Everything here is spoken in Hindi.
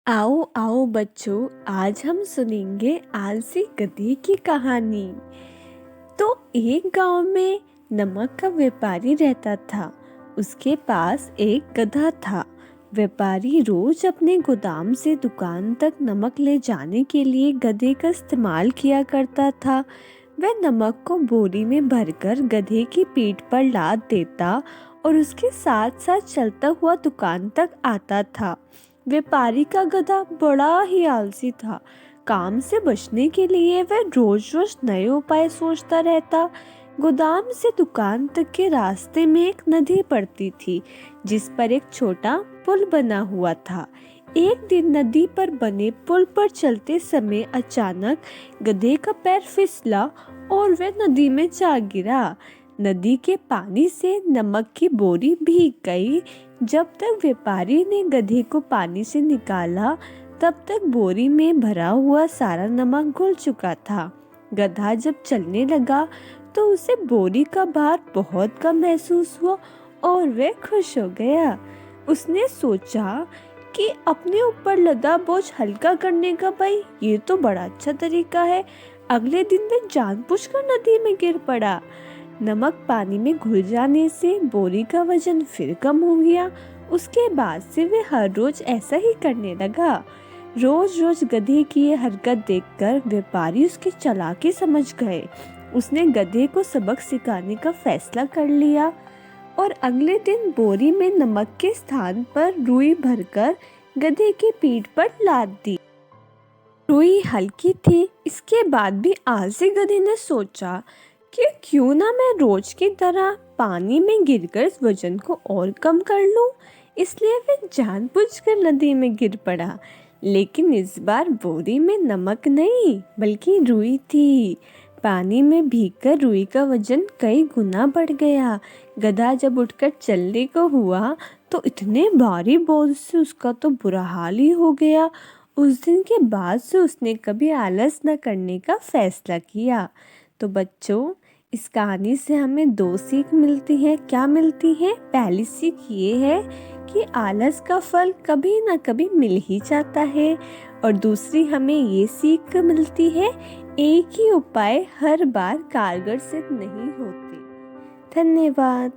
आओ आओ बच्चों, आज हम सुनेंगे आलसी गधे की कहानी। तो एक गांव में नमक का व्यापारी रहता था। उसके पास एक गधा था। व्यापारी रोज अपने गोदाम से दुकान तक नमक ले जाने के लिए गधे का इस्तेमाल किया करता था। वह नमक को बोरी में भरकर गधे की पीठ पर लाद देता और उसके साथ साथ चलता हुआ दुकान तक आता था। व्यापारी का गधा बड़ा ही आलसी था। काम से बचने के लिए वह रोज रोज नए उपाय सोचता रहता। गोदाम से दुकान तक के रास्ते में एक नदी पड़ती थी, जिस पर एक छोटा पुल बना हुआ था। एक दिन नदी पर बने पुल पर चलते समय अचानक गधे का पैर फिसला और वह नदी में जा गिरा। नदी के पानी से नमक की बोरी भीग गई। जब तक व्यापारी ने गधे को पानी से निकाला, तब तक बोरी में भरा हुआ सारा नमक घुल चुका था। गधा जब चलने लगा तो उसे बोरी का भार बहुत कम महसूस हुआ और वह खुश हो गया। उसने सोचा कि अपने ऊपर लदा बोझ हल्का करने का भाई ये तो बड़ा अच्छा तरीका है। अगले दिन वह जानबूझकर नदी में गिर पड़ा। नमक पानी में घुल जाने से बोरी का वजन फिर कम हो गया। उसके बाद से वे हर रोज ऐसा ही करने लगा। रोज रोज गधे की ये हरकत देखकर व्यापारी उसकी चालाकी समझ गए। उसने गधे को सबक सिखाने का फैसला कर लिया और अगले दिन बोरी में नमक के स्थान पर रुई भरकर गधे की पीठ पर लाद दी। रुई हल्की थी। इसके बाद भी आलसी गधे ने सोचा कि क्यों ना मैं रोज की तरह पानी में गिरकर इस वजन को और कम कर लूं। इसलिए वह जानबूझकर नदी में गिर पड़ा। लेकिन इस बार बोरी में नमक नहीं बल्कि रुई थी। पानी में भीगकर रुई का वजन कई गुना बढ़ गया। गधा जब उठकर चलने को हुआ तो इतने भारी बोझ से उसका तो बुरा हाल ही हो गया। उस दिन के बाद से उसने कभी आलस न करने का फैसला किया। तो बच्चों, इस कहानी से हमें दो सीख मिलती है। क्या मिलती है? पहली सीख ये है कि आलस का फल कभी ना कभी मिल ही जाता है, और दूसरी हमें ये सीख मिलती है, एक ही उपाय हर बार कारगर सिद्ध नहीं होते। धन्यवाद।